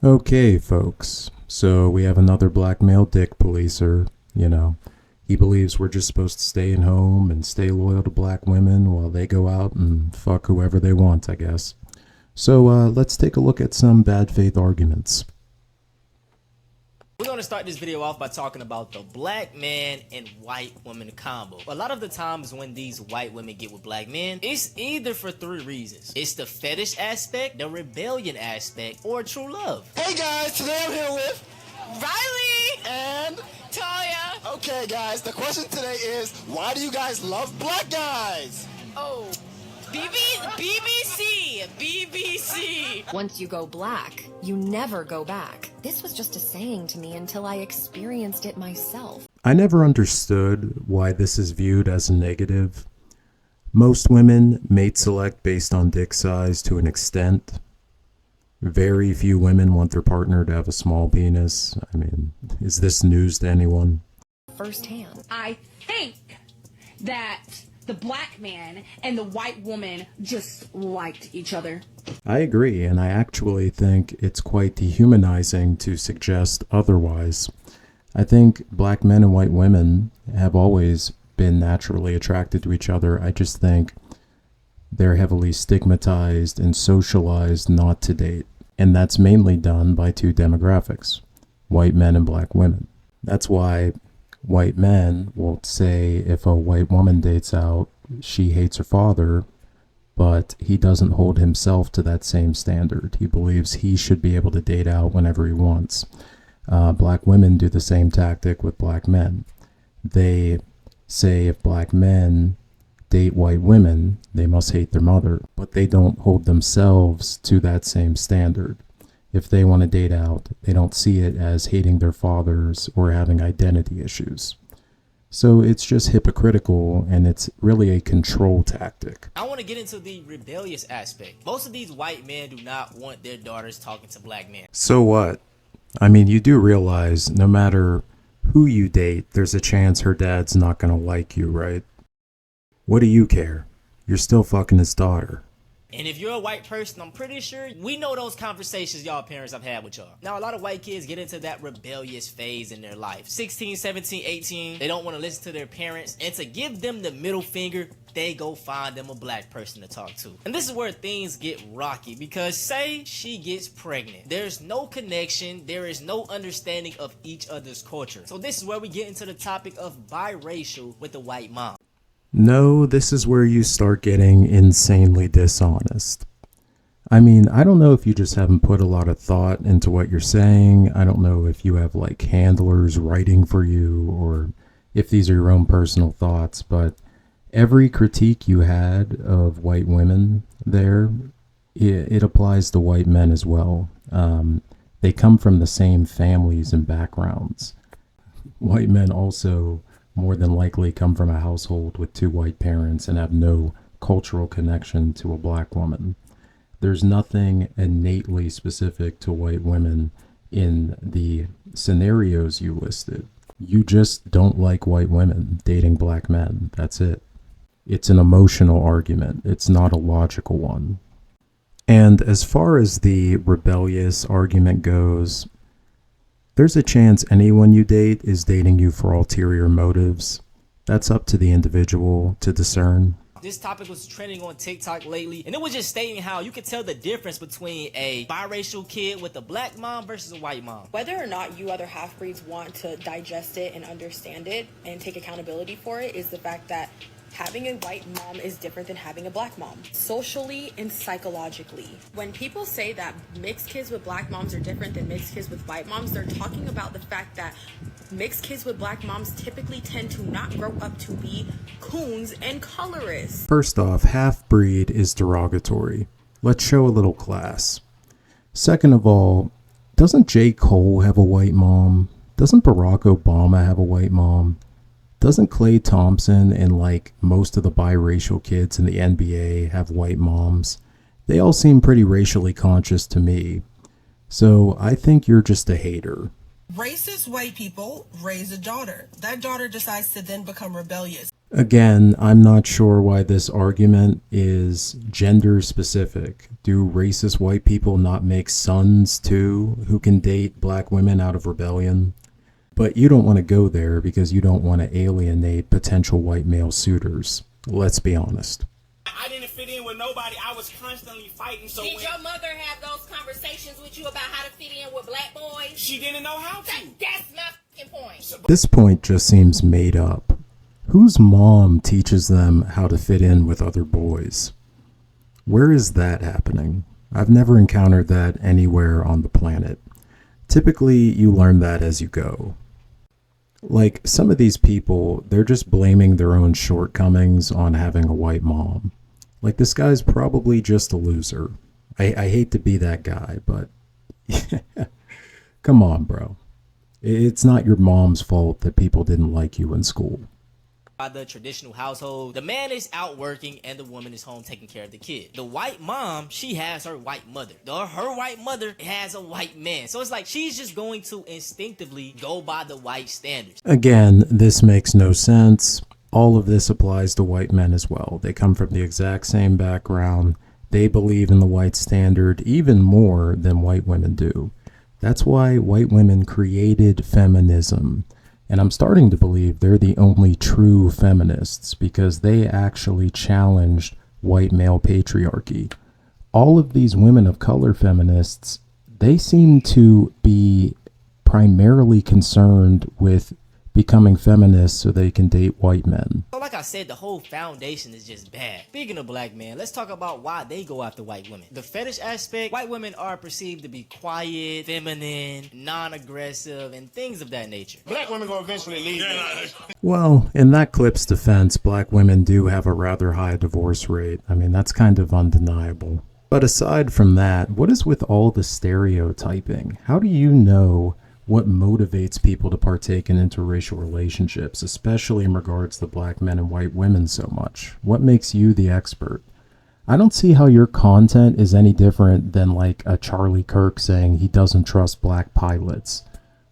Okay, folks. So we have another black male dick policer. He believes we're just supposed to stay at home and stay loyal to black women while they go out and fuck whoever they want, I guess. So let's take a look at some bad faith arguments. We're going to start this video off by talking about the black man and white woman combo. A lot of the times when these white women get with black men, it's either for three reasons. It's the fetish aspect, the rebellion aspect, or true love. Hey guys, today I'm here with Riley and Talia. okay guys, the question today is, why do you guys love black guys? Oh, BBC. Once you go black, you never go back. This was just a saying to me until I experienced it myself. I never understood why this is viewed as a negative. Most women mate select based on dick size to an extent. Very few women want their partner to have a small penis. I mean, is this news to anyone? Firsthand. I think that the black man and the white woman just liked each other. I agree, and I actually think it's quite dehumanizing to suggest otherwise. I think black men and white women have always been naturally attracted to each other. I just think they're heavily stigmatized and socialized not to date. And that's mainly done by two demographics, white men and black women. That's why white men will say if a white woman dates out, she hates her father, but he doesn't hold himself to that same standard. He believes he should be able to date out whenever he wants. Black women do the same tactic with black men. They say if black men date white women, they must hate their mother, but they don't hold themselves to that same standard. If they want to date out, they don't see it as hating their fathers or having identity issues. So it's just hypocritical, and it's really a control tactic. I want to get into the rebellious aspect. Most of these white men do not want their daughters talking to black men. So what? I mean, you do realize no matter who you date, there's a chance her dad's not going to like you, right? What do you care? You're still fucking his daughter. And if you're a white person, I'm pretty sure we know those conversations y'all parents have had with y'all. Now, a lot of white kids get into that rebellious phase in their life. 16, 17, 18, they don't want to listen to their parents. And to give them the middle finger, they go find them a black person to talk to. And this is where things get rocky, because say she gets pregnant. There's no connection. There is no understanding of each other's culture. So this is where we get into the topic of biracial with the white mom. No, this is where you start getting insanely dishonest. I mean, I don't know if you just haven't put a lot of thought into what you're saying. I don't know if you have like handlers writing for you or if these are your own personal thoughts, but every critique you had of white women there, it applies to white men as well. They come from the same families and backgrounds. White men also more than likely come from a household with two white parents and have no cultural connection to a black woman. There's nothing innately specific to white women in the scenarios you listed. You just don't like white women dating black men. That's it. It's an emotional argument. It's not a logical one. And as far as the rebellious argument goes, there's a chance anyone you date is dating you for ulterior motives. That's up to the individual to discern. This topic was trending on TikTok lately, and it was just stating how you could tell the difference between a biracial kid with a black mom versus a white mom. Whether or not you other half-breeds want to digest it and understand it and take accountability for it is the fact that having a white mom is different than having a black mom, socially and psychologically. When people say that mixed kids with black moms are different than mixed kids with white moms, they're talking about the fact that mixed kids with black moms typically tend to not grow up to be coons and colorists. First off, half-breed is derogatory. Let's show a little class. Second of all, doesn't J. Cole have a white mom? Doesn't Barack Obama have a white mom? Doesn't Klay Thompson and like most of the biracial kids in the NBA have white moms? They all seem pretty racially conscious to me. So I think you're just a hater. Racist white people raise a daughter. That daughter decides to then become rebellious. Again, I'm not sure why this argument is gender specific. Do racist white people not make sons too who can date black women out of rebellion? But you don't want to go there because you don't want to alienate potential white male suitors. Let's be honest. I didn't fit in with nobody. I was constantly fighting. So did your mother have those conversations with you about how to fit in with black boys? She didn't know how to. That's my fucking point. This point just seems made up. Whose mom teaches them how to fit in with other boys? Where is that happening? I've never encountered that anywhere on the planet. Typically, you learn that as you go. Like, some of these people, they're just blaming their own shortcomings on having a white mom. Like, this guy's probably just a loser. I hate to be that guy, but come on, bro. It's not your mom's fault that people didn't like you in school. By the traditional household, the man is out working and the woman is home taking care of the kid. The white mom, she has her white mother. Her white mother has a white man. So it's like she's just going to instinctively go by the white standards. Again, this makes no sense. All of this applies to white men as well. They come from the exact same background. They believe in the white standard even more than white women do. That's why white women created feminism. And I'm starting to believe they're the only true feminists because they actually challenged white male patriarchy. All of these women of color feminists, they seem to be primarily concerned with becoming feminists so they can date white men. So like I said, the whole foundation is just bad. Speaking of black men, let's talk about why they go after white women. The fetish aspect, white women are perceived to be quiet, feminine, non-aggressive, and things of that nature. Black women gonna eventually leave. Well, in that clip's defense, black women do have a rather high divorce rate. I mean, that's kind of undeniable. But aside from that, what is with all the stereotyping? How do you know what motivates people to partake in interracial relationships, especially in regards to black men and white women so much? What makes you the expert? I don't see how your content is any different than like a Charlie Kirk saying he doesn't trust black pilots,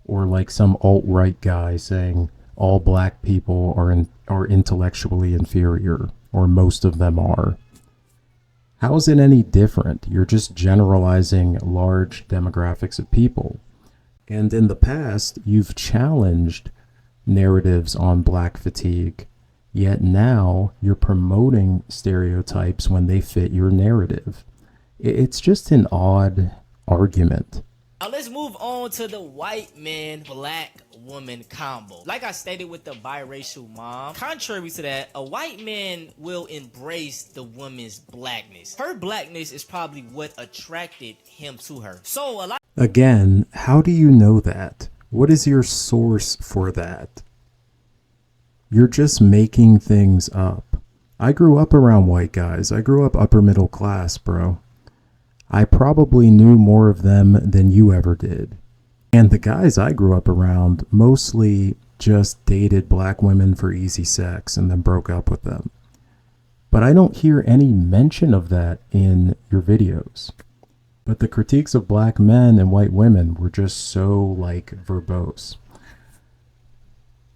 or like some alt-right guy saying all black people are intellectually inferior, or most of them are. How is it any different? You're just generalizing large demographics of people. And in the past, you've challenged narratives on black fatigue, yet now you're promoting stereotypes when they fit your narrative. It's just an odd argument. Now let's move on to the white man, black woman combo. Like I stated with the biracial mom, contrary to that, a white man will embrace the woman's blackness. Her blackness is probably what attracted him to her. So a lot. Again, how do you know that? What is your source for that? You're just making things up. I grew up around white guys. I grew up upper middle class, bro. I probably knew more of them than you ever did. And the guys I grew up around mostly just dated black women for easy sex and then broke up with them. But I don't hear any mention of that in your videos. But the critiques of black men and white women were just so, like, verbose.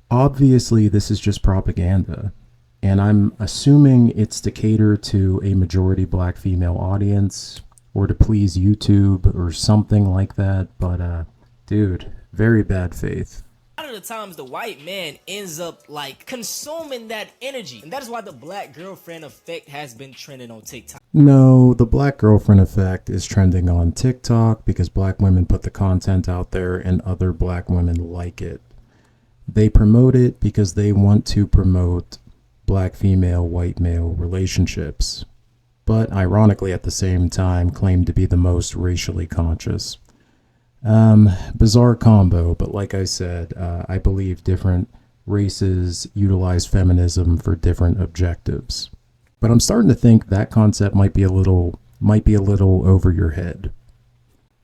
Obviously, this is just propaganda. And I'm assuming it's to cater to a majority black female audience or to please YouTube or something like that. But, dude, very bad faith. A lot of the times the white man ends up like consuming that energy. And that is why the black girlfriend effect has been trending on TikTok. No, the black girlfriend effect is trending on TikTok because black women put the content out there and other black women like it. They promote it because they want to promote black female, white male relationships. But ironically at the same time claim to be the most racially conscious. Bizarre combo, but like I said, I believe different races utilize feminism for different objectives. But I'm starting to think that concept might be a little over your head.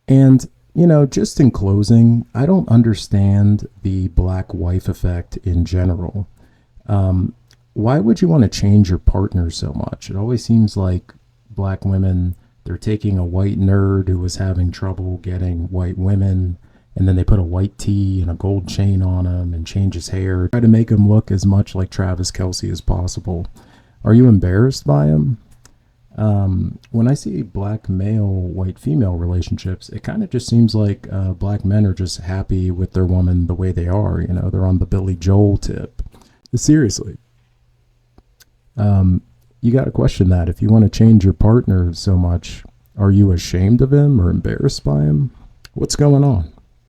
And, you know, just in closing, I don't understand the black wife effect in general. Why would you want to change your partner so much? It always seems like black women, they're taking a white nerd who was having trouble getting white women, and then they put a white tee and a gold chain on him and change his hair, try to make him look as much like Travis Kelce as possible. Are you embarrassed by him? When I see black male, white female relationships, it kind of just seems like black men are just happy with their woman the way they are. You know, they're on the Billy Joel tip. Seriously. You got to question that. If you want to change your partner so much, are you ashamed of him or embarrassed by him? What's going on?